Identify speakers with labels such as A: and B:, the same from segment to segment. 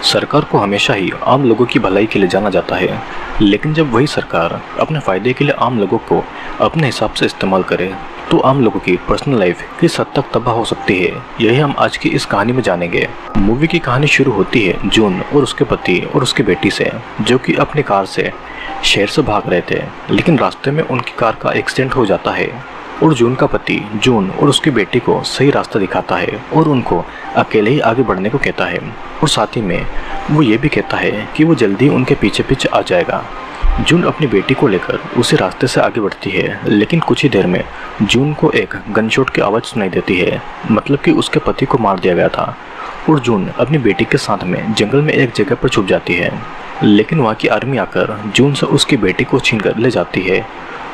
A: सरकार को हमेशा ही आम लोगों की भलाई के लिए जाना जाता है, लेकिन जब वही सरकार अपने फ़ायदे के लिए आम लोगों को अपने हिसाब से इस्तेमाल करे तो आम लोगों की पर्सनल लाइफ किस हद तक तबाह हो सकती है, यही हम आज की इस कहानी में जानेंगे। मूवी की कहानी शुरू होती है जून और उसके पति और उसकी बेटी से, जो कि अपनी कार से शहर से भाग रहे थे, लेकिन रास्ते में उनकी कार का एक्सीडेंट हो जाता है और जून का पति जून और उसकी बेटी को सही रास्ता दिखाता है और उनको अकेले ही आगे बढ़ने को कहता है, और साथ ही में वो ये भी कहता है कि वो जल्दी उनके पीछे पीछे आ जाएगा। जून अपनी बेटी को लेकर उसी रास्ते से आगे बढ़ती है, लेकिन कुछ ही देर में जून को एक गनशॉट की आवाज़ सुनाई देती है, मतलब कि उसके पति को मार दिया गया था, और जून अपनी बेटी के साथ में जंगल में एक जगह पर छुप जाती है। लेकिन वहाँ की आर्मी आकर जून से उसकी बेटी को छीन कर ले जाती है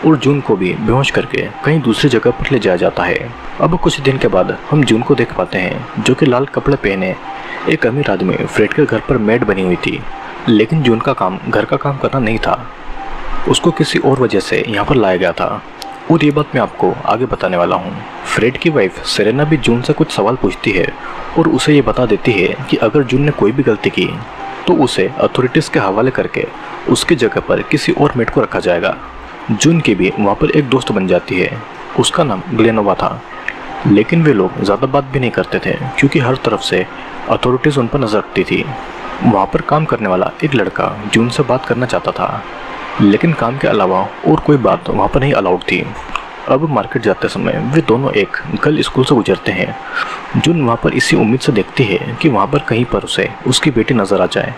A: और जून को भी बेहोश करके कहीं दूसरी जगह पर ले जाया जाता है। अब कुछ दिन के बाद हम जून को देख पाते हैं, जो कि लाल कपड़े पहने एक अमीर आदमी फ्रेड के घर पर मेड बनी हुई थी। लेकिन जून का काम घर का काम करना नहीं था, उसको किसी और वजह से यहाँ पर लाया गया था, और ये बात मैं आपको आगे बताने वाला हूँ। फ्रेड की वाइफ सेरेना भी जून से कुछ सवाल पूछती है और उसे ये बता देती है कि अगर जून ने कोई भी गलती की तो उसे अथॉरिटीज़ के हवाले करके उसकी जगह पर किसी और मेड को रखा जाएगा। जून की भी वहाँ पर एक दोस्त बन जाती है, उसका नाम ग्लेनोवा था, लेकिन वे लोग ज़्यादा बात भी नहीं करते थे क्योंकि हर तरफ से अथॉरिटीज़ उन पर नजर रखती थी। वहाँ पर काम करने वाला एक लड़का जून से बात करना चाहता था, लेकिन काम के अलावा और कोई बात वहाँ पर नहीं अलाउड थी। अब मार्केट जाते समय वे दोनों एक गर्ल स्कूल से गुजरते हैं। जून वहाँ पर इसी उम्मीद से देखती है कि वहाँ पर कहीं पर उसे उसकी बेटी नज़र आ जाए।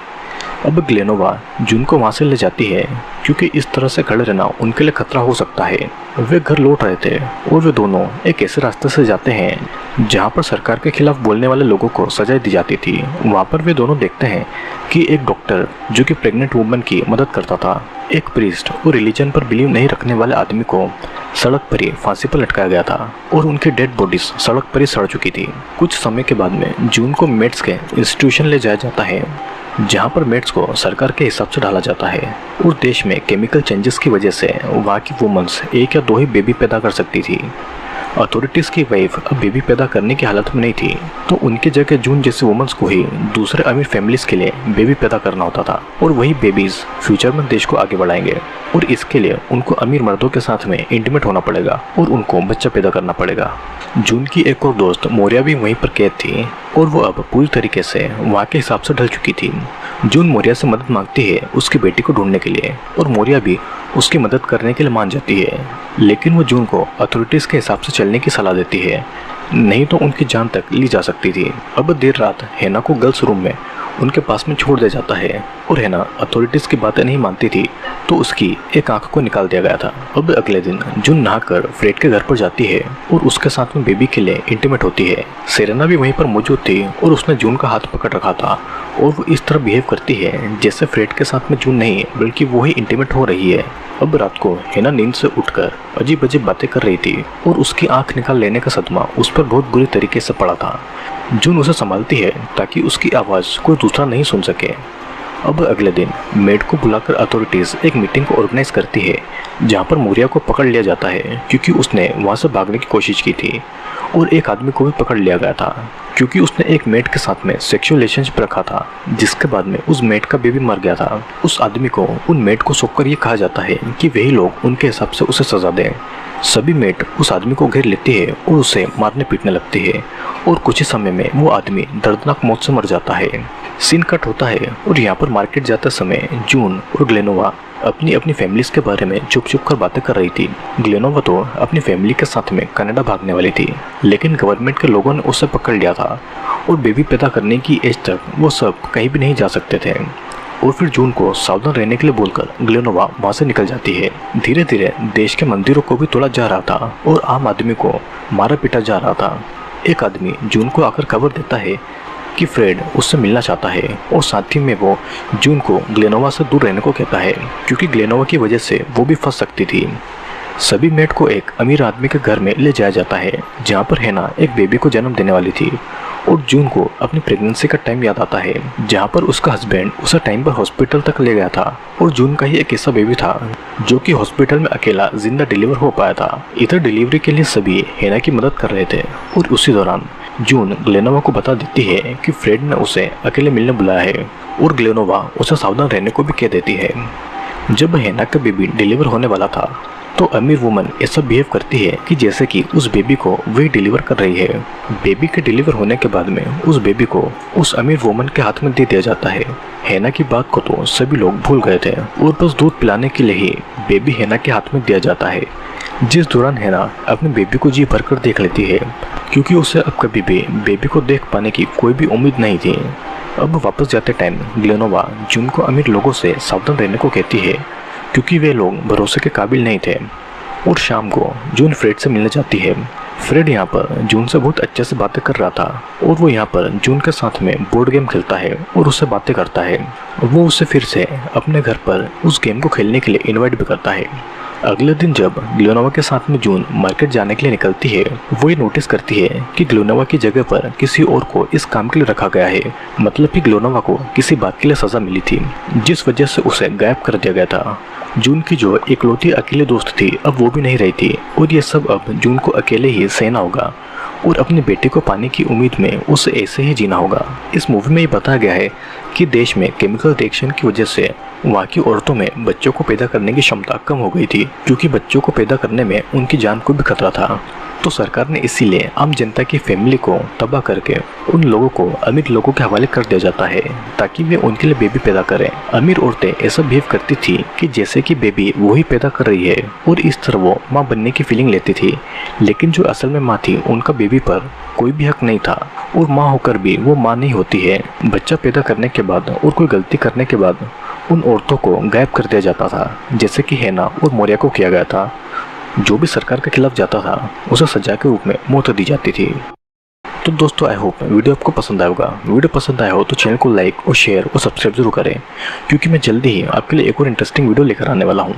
A: अब ग्लेनोवा जून को वहाँ से ले जाती है क्योंकि इस तरह से खड़े रहना उनके लिए खतरा हो सकता है। वे घर लौट रहे थे और वे दोनों एक ऐसे रास्ते से जाते हैं जहाँ पर सरकार के खिलाफ बोलने वाले लोगों को सजा दी जाती थी। वहाँ पर वे दोनों देखते हैं कि एक डॉक्टर जो कि प्रेग्नेंट वुमन की मदद करता था, एक प्रीस्ट और रिलीजन पर बिलीव नहीं रखने वाले आदमी को सड़क पर ही फांसी पर लटकाया गया था और उनकी डेड बॉडीज सड़क पर ही सड़ चुकी थी। कुछ समय के बाद में जून को मेड्स के इंस्टीट्यूशन ले जाया जाता है, जहाँ पर मेड्स को सरकार के हिसाब से ढाला जाता है, और देश में केमिकल चेंजेस की वजह से वहाँ की वुमेन्स एक या दो ही बेबी पैदा कर सकती थी। अथॉरिटीज़ की वाइफ अब बेबी पैदा करने की हालत में नहीं थी, तो उनकी जगह जून जैसे वुमेन्स को ही दूसरे अमीर फैमिलीज़ के लिए बेबी पैदा करना होता था, और वही बेबीज़ फ्यूचर में देश को आगे बढ़ाएंगे, और इसके लिए उनको अमीर मर्दों के साथ में इंटीमेट होना पड़ेगा और उनको बच्चा पैदा करना पड़ेगा। जून की एक और दोस्त मोरिया भी वहीं पर कैद थी और वो अब पूरी तरीके से वहाँ के हिसाब से ढल चुकी थी। जून मोरिया से मदद मांगती है उसकी बेटी को ढूंढने के लिए, और मोरिया भी उसकी मदद करने के लिए मान जाती है, लेकिन वो जून को अथॉरिटीज़ के हिसाब से चलने की सलाह देती है, नहीं तो उनकी जान तक ली जा सकती थी। अब देर रात हैना को गर्ल्स रूम में उनके पास में छोड़ दिया जाता है, और हैना अथॉरिटीज़ की बातें नहीं मानती थी तो उसकी एक आंख को निकाल दिया गया था। अब अगले दिन जून नहाकर फ्रेड के घर पर जाती है और उसके साथ में बेबी के लिए इंटीमेट होती है। सेरेना भी वहीं पर मौजूद थी और उसने जून का हाथ पकड़ रखा था, और वो इस तरह बिहेव करती है जैसे फ्रेड के साथ में जून नहीं बल्कि वो ही इंटीमेट हो रही है। अब रात को हैना नींद से उठकर अजीब अजीब बातें कर रही थी और उसकी आंख निकाल लेने का सदमा उस पर बहुत बुरी तरीके से पड़ा था। जून उसे संभालती है ताकि उसकी आवाज़ कोई दूसरा नहीं सुन सके। अब अगले दिन मेड को बुलाकर अथॉरिटीज़ एक मीटिंग को ऑर्गेनाइज करती है, जहां पर मोरिया को पकड़ लिया जाता है क्योंकि उसने वहां से भागने की कोशिश की थी, और एक आदमी को भी पकड़ लिया गया था क्योंकि उसने एक मेड के साथ में सेक्सुअल रिलेशनशिप रखा था, जिसके बाद में उस मेड का बेबी मर गया था। उस आदमी को उन मेड को सौंपकर ये कहा जाता है कि वही लोग उनके हिसाब से उसे सजा दें। सभी मेड उस आदमी को घेर लेती है और उसे मारने पीटने लगती है, और कुछ ही समय में वो आदमी दर्दनाक मौत से मर जाता है। सीन कट होता है और यहाँ पर मार्केट जाते समय जून और ग्लेनोवा अपनी अपनी फैमिलीज के बारे में चुप चुप कर बातें कर रही थी। ग्लेनोवा तो अपनी फैमिली के साथ में कनाडा भागने वाली थी, लेकिन गवर्नमेंट के लोगों ने उसे पकड़ लिया था और बेबी पैदा करने की एज तक वो सब कहीं भी नहीं जा सकते थे। और फिर जून को सावधान रहने के लिए बोलकर ग्लेनोवा वहाँ से निकल जाती है। धीरे धीरे देश के मंदिरों को भी तोड़ा जा रहा था और आम आदमी को मारा पीटा जा रहा था। एक आदमी जून को आकर खबर देता है कि फ्रेड उससे मिलना चाहता है, और साथ ही में वो जून को ग्लेनोवा से दूर रहने को कहता है क्योंकि ग्लेनोवा की वजह से वो भी फंस सकती थी। सभी मेड को एक अमीर आदमी के घर में ले जाया जाता है, जहाँ पर हैना एक बेबी को जन्म देने वाली थी, और जून को अपनी प्रेगनेंसी का टाइम याद आता है जहाँ पर उसका हस्बैंड उसे टाइम पर हॉस्पिटल तक ले गया था और जून का ही एक ऐसा बेबी था जो कि हॉस्पिटल में अकेला जिंदा डिलीवर हो पाया था। इधर डिलीवरी के लिए सभी हेना की मदद कर रहे थे और उसी दौरान जून ग्लेनोवा को बता देती है कि फ्रेड ने उसे अकेले मिलने बुलाया है और ग्लेनोवा उसे सावधान रहने को भी कह देती है। जब हेना का बेबी डिलीवर होने वाला था तो अमीर वुमन ऐसा बिहेव करती है कि जैसे कि उस बेबी को वही डिलीवर कर रही है। बेबी के डिलीवर होने के बाद में उस बेबी को उस अमीर वुमन के हाथ में दे दिया जाता है। हेना की बात को तो सभी लोग भूल गए थे और बस दूध पिलाने के लिए ही बेबी हेना के हाथ में दिया जाता है, जिस दौरान हेना अपने बेबी को जी भरकर देख लेती है क्योंकि उसे अब कभी भी बेबी को देख पाने की कोई भी उम्मीद नहीं थी। अब वापस जाते टाइम ग्लेनोवा जून को अमीर लोगों से सावधान रहने को कहती है क्योंकि वे लोग भरोसे के काबिल नहीं थे। और शाम को जून फ्रेड से मिलने जाती है। फ्रेड यहाँ पर जून से बहुत अच्छे से बातें कर रहा था और वो यहाँ पर जून के साथ में बोर्ड गेम खेलता है और उससे बातें करता है। वो उसे फिर से अपने घर पर उस गेम को खेलने के लिए इनवाइट भी करता है। अगले दिन जब ग्लेनोवा के साथ में जून मार्केट जाने के लिए निकलती है, वो ये नोटिस करती है कि ग्लेनोवा की जगह पर किसी और को इस काम के लिए रखा गया है। मतलब कि ग्लेनोवा को किसी बात के लिए सजा मिली थी जिस वजह से उसे गायब कर दिया गया था। जून की जो इकलौती अकेले दोस्त थी अब वो भी नहीं रही थी और ये सब अब जून को अकेले ही सहना होगा और अपने बेटे को पाने की उम्मीद में उसे ऐसे ही जीना होगा। इस मूवी में ये बताया गया है कि देश में केमिकल रिएक्शन की वजह से वहाँ की औरतों में बच्चों को पैदा करने की क्षमता कम हो गई थी क्योंकि बच्चों को पैदा करने में उनकी जान को भी खतरा था। तो सरकार ने इसीलिए आम जनता की फैमिली को तबाह करके उन लोगों को अमीर लोगों के हवाले कर दिया जाता है ताकि वे उनके लिए बेबी पैदा करें। अमीर औरतें ऐसा बिहेव करती थी कि जैसे कि बेबी वो ही पैदा कर रही है और इस तरह वो माँ बनने की फीलिंग लेती थी, लेकिन जो असल में माँ थी उनका बेबी पर कोई भी हक नहीं था और माँ होकर भी वो माँ नहीं होती है। बच्चा पैदा करने के बाद और कोई गलती करने के बाद उन औरतों को गायब कर दिया जाता था, जैसे कि हेना और मोरिया को किया गया था। जो भी सरकार के खिलाफ जाता था उसे सजा के रूप में मौत दी जाती थी। तो दोस्तों आई होप वीडियो आपको पसंद आएगा। वीडियो पसंद आया हो तो चैनल को लाइक और शेयर और सब्सक्राइब जरूर करें क्योंकि मैं जल्दी ही आपके लिए एक और इंटरेस्टिंग वीडियो लेकर आने वाला हूँ।